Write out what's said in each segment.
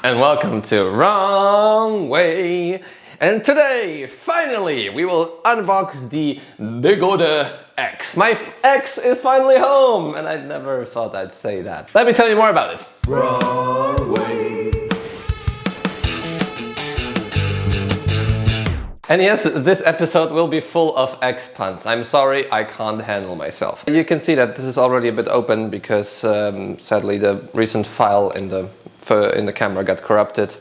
and welcome to Wrong Way. And today, finally, we will unbox the BEGODE X. My X is finally home, and I never thought I'd say that. Let me tell you more about it. Wrong Way. And yes, this episode will be full of X puns. I'm sorry, I can't handle myself. You can see that this is already a bit open because sadly the recent file in the camera got corrupted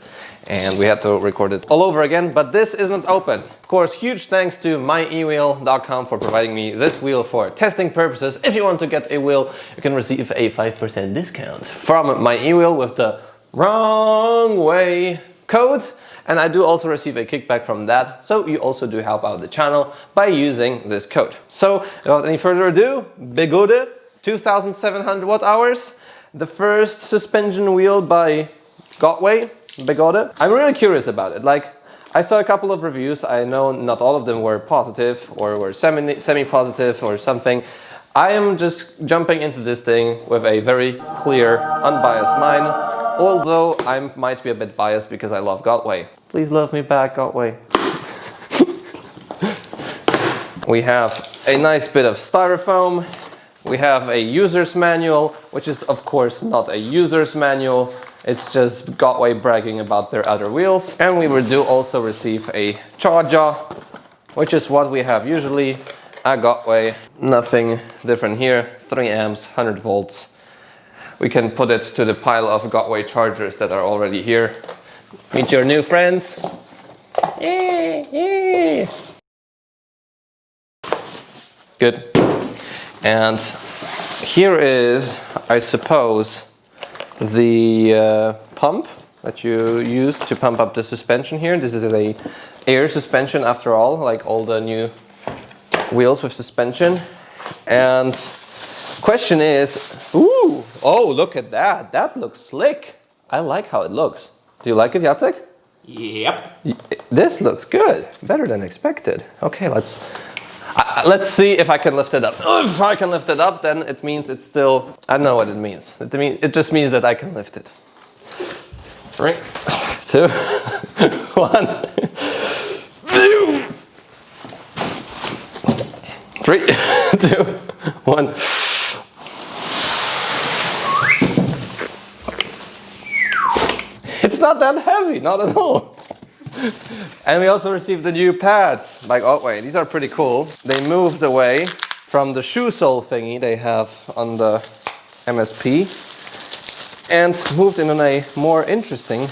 and we had to record it all over again, but this isn't open. Of course, huge thanks to mywheel.com for providing me this wheel for testing purposes. If you want to get a wheel, you can receive a 5% discount from my e-wheel with the Wrong Way code. And I do also receive a kickback from that, so you also do help out the channel by using this code. So, without any further ado, BEGODE 2700 watt hours, the first suspension wheel by BEGODE. I'm really curious about it. Like, I saw a couple of reviews. I know not all of them were positive or were semi-positive or something. I am just jumping into this thing with a very clear, unbiased mind, although I might be a bit biased because I love Godway. Please love me back, Godway. We have a nice bit of styrofoam. We have a user's manual, which is of course not a user's manual. It's just Godway bragging about their other wheels. And we do also receive a charger, which is what we have usually. A Godway, nothing different here, 3 amps, 100 volts. We can put it to the pile of Godway chargers that are already here. Meet your new friends. Yeah. Good. And here is, I suppose, the pump that you use to pump up the suspension here. This is a air suspension after all, like all the new wheels with suspension. And question is, ooh, oh, look at that. That looks slick. I like how it looks. Do you like it, Jacek? Yep. This looks good. Better than expected. Okay, let's see if I can lift it up. If I can lift it up, then it means it's still, I don't know what it means. It just means that I can lift it. 3, 2, 1. 3, 2, 1. It's not that heavy, not at all. And we also received the new pads by Godway. These are pretty cool. They moved away from the shoe sole thingy they have on the MSP and moved in on a more interesting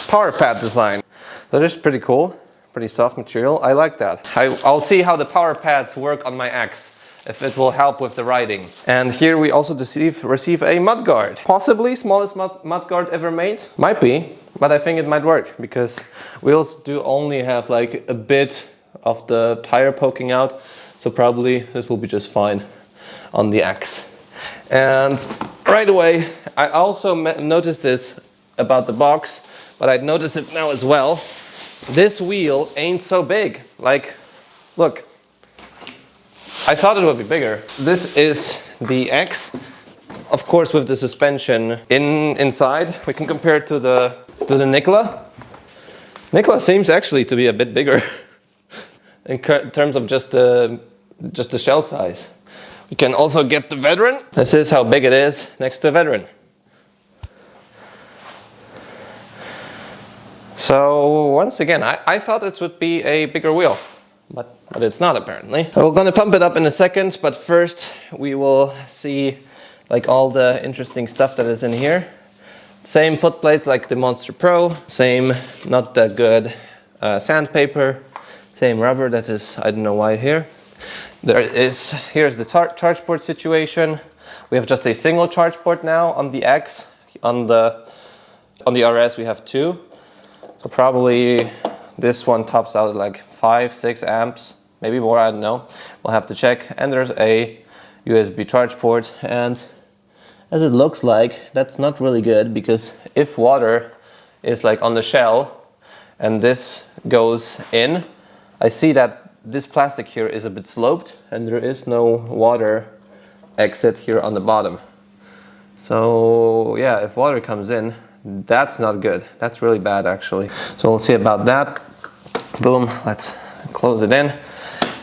power pad design. That is pretty cool. Pretty soft material. I like that. I'll see how the power pads work on my X, if it will help with the riding. And here we also receive a mudguard. Possibly smallest mudguard ever made. Might be, but I think it might work because wheels do only have like a bit of the tire poking out. So probably this will be just fine on the X. And right away, I also noticed it about the box, but I'd notice it now as well. This wheel ain't so big. Like, look. I thought it would be bigger. This is the X, of course, with the suspension inside. We can compare it to the Nikola. Nikola seems actually to be a bit bigger in terms of just the shell size. We can also get the Veteran. This is how big it is next to a Veteran. So once again, I thought it would be a bigger wheel, but it's not apparently. We're gonna pump it up in a second, but first we will see like all the interesting stuff that is in here. Same foot plates like the Monster Pro, same not that good sandpaper, same rubber that is, I don't know why here. Here's the charge port situation. We have just a single charge port now on the X. On the RS we have 2. So probably this one tops out at like 5, 6 amps, maybe more, I don't know. We'll have to check. And there's a USB charge port, and as it looks like, that's not really good because if water is like on the shell and this goes in, I see that this plastic here is a bit sloped and there is no water exit here on the bottom. So yeah, if water comes in, That's not good. That's really bad actually. So we'll see about that. Boom, let's close it in.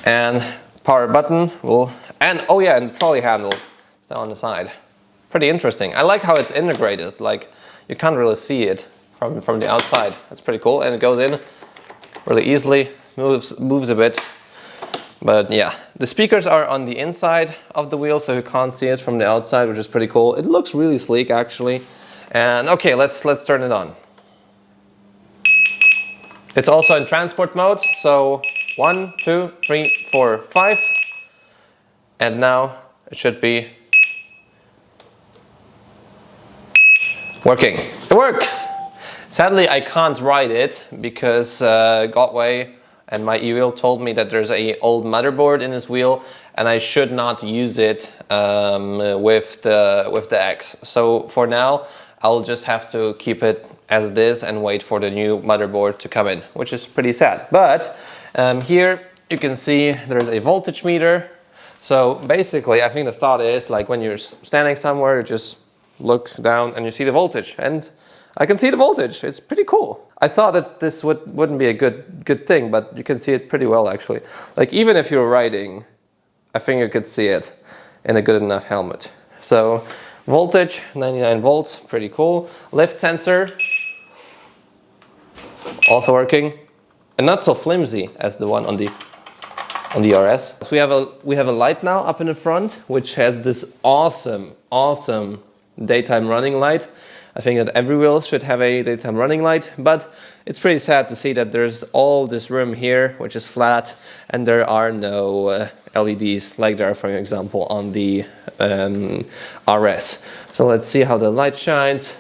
And power button will, and oh yeah, and the trolley handle is down on the side. Pretty interesting. I like how it's integrated, like you can't really see it from the outside. That's pretty cool, and it goes in really easily, moves a bit. But yeah, the speakers are on the inside of the wheel, so you can't see it from the outside, which is pretty cool. It looks really sleek actually. And okay, let's turn it on. It's also in transport mode, so 1, 2, 3, 4, 5. And now it should be working. It works! Sadly, I can't ride it because Godway and my e-wheel told me that there's an old motherboard in this wheel and I should not use it with the X. So for now, I'll just have to keep it as it is and wait for the new motherboard to come in, which is pretty sad. But here you can see there's a voltage meter. So basically, I think the thought is like when you're standing somewhere, you just look down and you see the voltage, and I can see the voltage. It's pretty cool. I thought that this wouldn't be a good thing, but you can see it pretty well actually. Like even if you're riding, I think you could see it in a good enough helmet. So voltage, 99 volts, pretty cool. Lift sensor, also working, and not so flimsy as the one on the RS. So we have a light now up in the front, which has this awesome daytime running light. I think that every wheel should have a daytime running light, but it's pretty sad to see that there's all this room here, which is flat, and there are no LEDs like there are, for example, on the RS. So let's see how the light shines.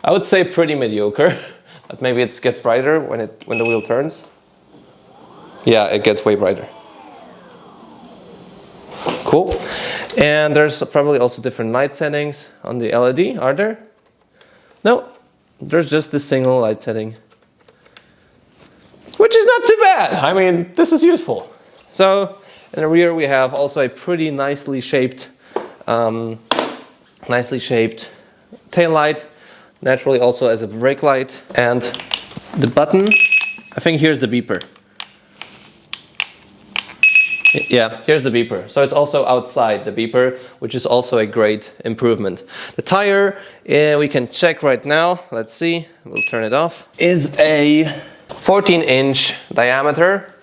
I would say pretty mediocre, but maybe it gets brighter when the wheel turns. Yeah, it gets way brighter. Cool. And there's probably also different light settings on the LED, are there? No, there's just this single light setting, which is not too bad. I mean, this is useful. So in the rear we have also a pretty nicely shaped tail light, naturally also as a brake light, and the button. I think here's the beeper. Yeah, here's the beeper. So it's also outside the beeper, which is also a great improvement. The tire, we can check right now. Let's see, we'll turn it off. Is a 14-inch diameter.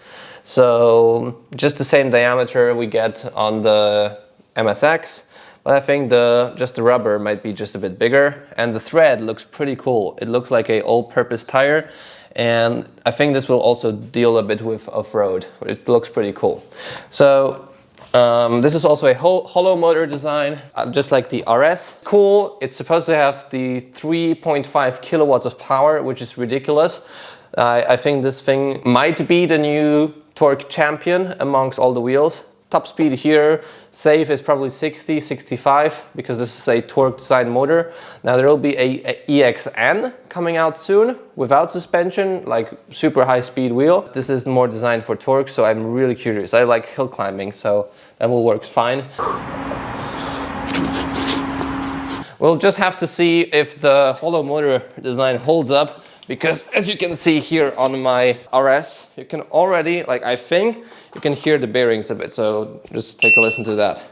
So just the same diameter we get on the MSX. But I think just the rubber might be just a bit bigger. And the thread looks pretty cool. It looks like an all-purpose tire. And I think this will also deal a bit with off-road. It looks pretty cool. So this is also a hollow motor design, just like the RS. Cool, it's supposed to have the 3.5 kilowatts of power, which is ridiculous. I think this thing might be the new torque champion amongst all the wheels. Top speed here, safe is probably 60, 65, because this is a torque design motor. Now there will be a EXN coming out soon without suspension, like super high speed wheel. This is more designed for torque, so I'm really curious. I like hill climbing, so that will work fine. We'll just have to see if the hollow motor design holds up, because as you can see here on my RS, you can already, like I think, you can hear the bearings a bit, so just take a listen to that.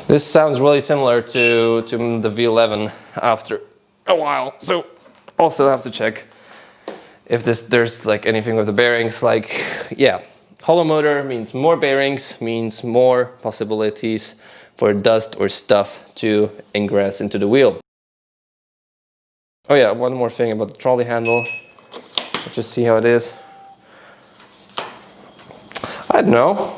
This sounds really similar to the V11 after a while, so also have to check if there's like anything with the bearings. Like, yeah, hollow motor means more bearings, means more possibilities for dust or stuff to ingress into the wheel. Oh yeah, one more thing about the trolley handle. Let's just see how it is. I don't know.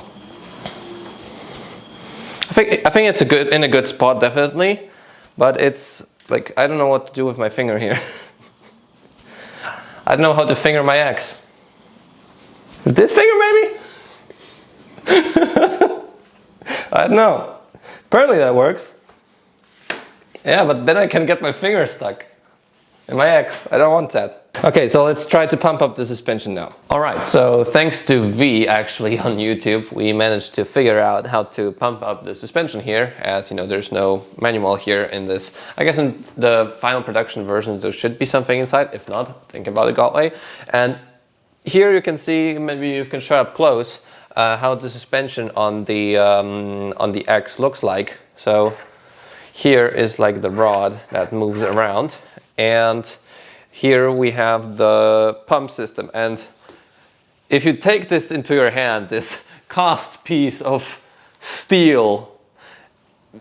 I think it's in a good spot, definitely, but it's like I don't know what to do with my finger here. I don't know how to finger my X. With this finger, maybe? I don't know. Apparently that works. Yeah, but then I can get my finger stuck in my X. I don't want that. Okay, so let's try to pump up the suspension now. All right, so thanks to V actually on YouTube, we managed to figure out how to pump up the suspension here. As you know, there's no manual here in this. I guess in the final production versions there should be something inside. If not, think about it that way. And here you can see, maybe you can show up close, how the suspension on the X looks like. So here is like the rod that moves around, and here we have the pump system. And if you take this into your hand, this cast piece of steel,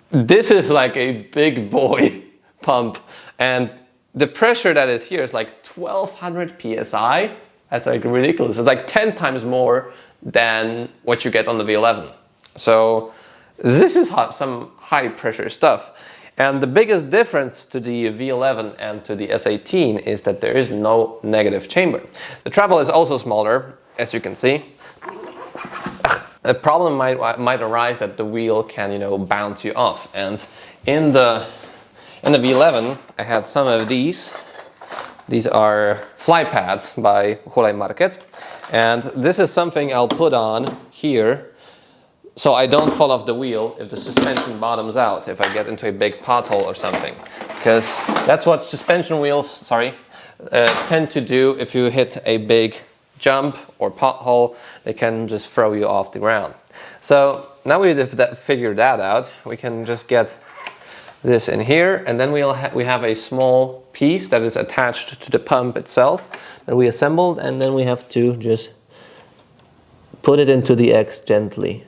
this is like a big boy pump, and the pressure that is here is like 1200 psi. That's like ridiculous. It's like 10 times more than what you get on the V11. So this is some high pressure stuff. And the biggest difference to the V11 and to the S18 is that there is no negative chamber. The travel is also smaller, as you can see. A problem might arise that the wheel can, you know, bounce you off. And in the V11, I had some of these. These are fly pads by Hulai Market. And this is something I'll put on here, so I don't fall off the wheel if the suspension bottoms out, if I get into a big pothole or something. Because that's what suspension wheels, tend to do. If you hit a big jump or pothole, they can just throw you off the ground. So now we've figured that out, we can just get this in here, and then we have a small piece that is attached to the pump itself that we assembled, and then we have to just put it into the X gently.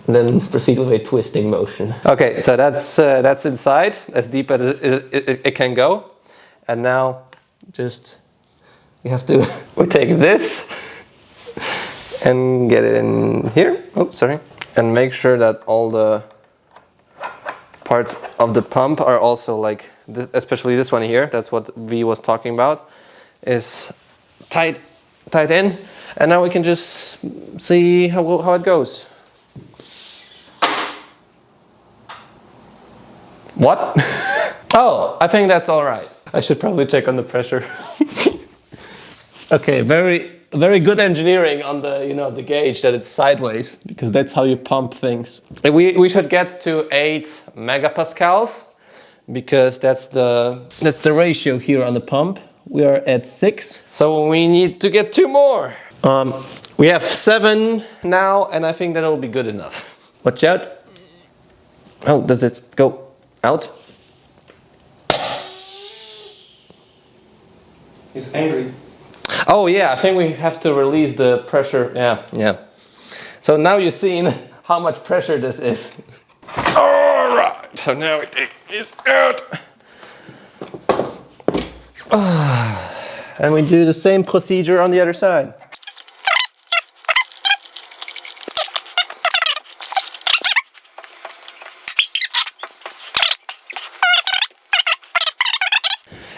Then proceed with a twisting motion. Okay, so that's inside, as deep as it can go. And now just we take this and get it in here. Oh, sorry. And make sure that all the parts of the pump are also like this, especially this one here. That's what V was talking about, is tight in. And now we can just see how it goes. What? Oh, I think that's all right. I should probably check on the pressure. Okay, very good engineering on the gauge, that it's sideways, because that's how you pump things. We should get to 8 megapascals, because that's the ratio here on the pump. We are at 6, so we need to get 2 more. We have 7 now, and I think that'll be good enough. Watch out. Oh, does it go out? He's angry. Oh yeah, I think we have to release the pressure. Yeah. So now you've seen how much pressure this is. All right, so now we take this out. And we do the same procedure on the other side.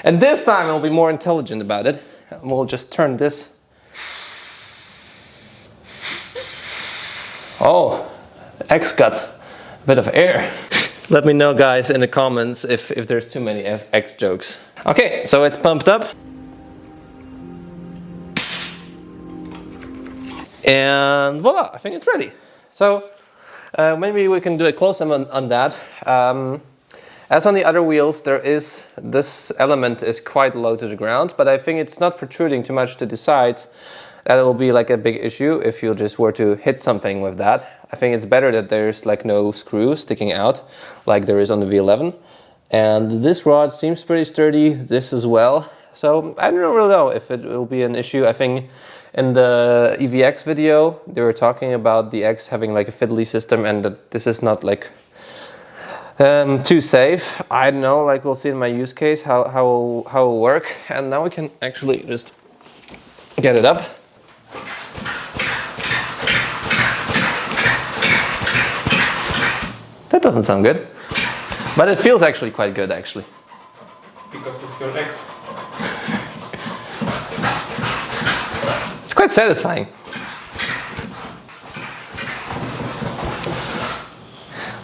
And this time we'll be more intelligent about it. We'll just turn this. Oh, X got a bit of air. Let me know, guys, in the comments if there's too many X jokes. Okay, so it's pumped up. And voila, I think it's ready. So maybe we can do a close-up on that. As on the other wheels, this element is quite low to the ground, but I think it's not protruding too much to the sides. That will be like a big issue if you just were to hit something with that. I think it's better that there's like no screws sticking out like there is on the V11. And this rod seems pretty sturdy, this as well. So I don't really know if it will be an issue. I think in the EVX video, they were talking about the X having like a fiddly system, and that this is not like too safe. I don't know, like we'll see in my use case how it will work. And now we can actually just get it up. That doesn't sound good, but it feels actually quite good, actually. Because it's your X. It's quite satisfying.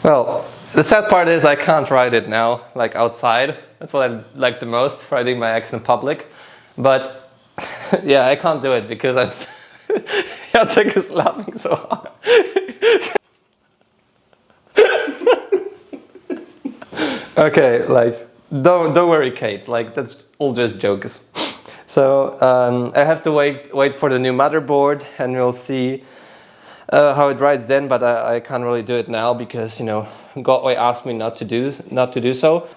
Well, the sad part is I can't ride it now, like outside. That's what I like the most, riding my X in public. But yeah, I can't do it because I'm Jacek is laughing so hard. Okay, like don't worry, Kate. Like that's all just jokes. So I have to wait for the new motherboard, and we'll see how it rides then. But I can't really do it now because, you know, Godway asked me not to do so.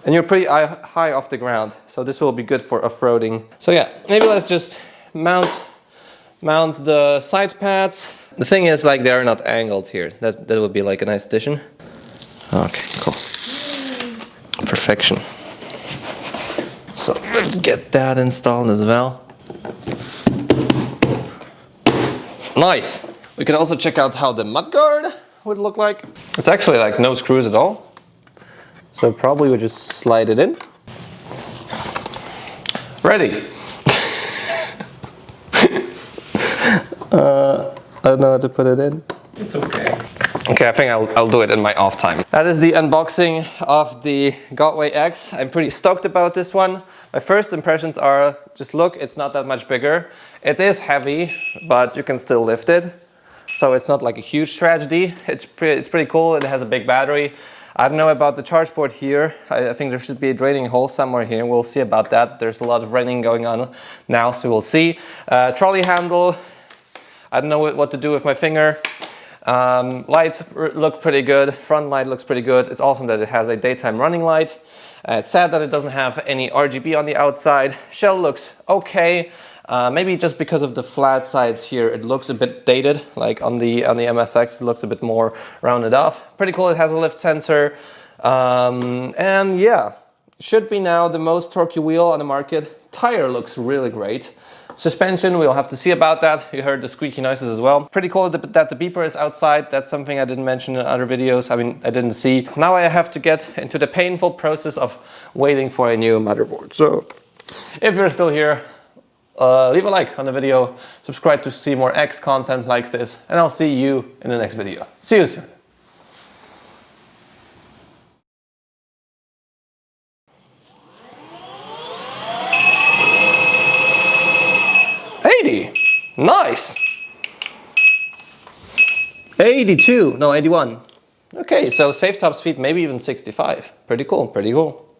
And you're pretty high off the ground, so this will be good for off-roading. So yeah, maybe let's just mount the side pads. The thing is, like, they're not angled here. That would be like a nice addition. Okay, cool. Perfection. So let's get that installed as well. Nice. We can also check out how the mudguard would look like. It's actually like no screws at all. So probably we just slide it in. Ready. I don't know how to put it in. It's okay. Okay, I think I'll do it in my off time. That is the unboxing of the BEGODE X. I'm pretty stoked about this one. My first impressions are, just look, it's not that much bigger. It is heavy, but you can still lift it. So it's not like a huge tragedy. It's pretty cool. It has a big battery. I don't know about the charge port here. I think there should be a draining hole somewhere here. We'll see about that. There's a lot of raining going on now, so we'll see. Trolley handle. I don't know what to do with my finger. Lights look pretty good. Front light looks pretty good. It's awesome that it has a daytime running light. It's sad that it doesn't have any RGB on the outside. Shell looks okay. Maybe just because of the flat sides here, it looks a bit dated. Like on the MSX, it looks a bit more rounded off. Pretty cool. It has a lift sensor, and yeah, should be now the most torquey wheel on the market. Tire looks really great. Suspension, we'll have to see about that. You heard the squeaky noises as well. Pretty cool that the beeper is outside. That's something I didn't mention in other videos. I mean, I didn't see. Now I have to get into the painful process of waiting for a new motherboard. So if you're still here, leave a like on the video, subscribe to see more X content like this, and I'll see you in the next video. See you soon. Nice. 82, no 81. Okay, so safe top speed, maybe even 65. Pretty cool, pretty cool.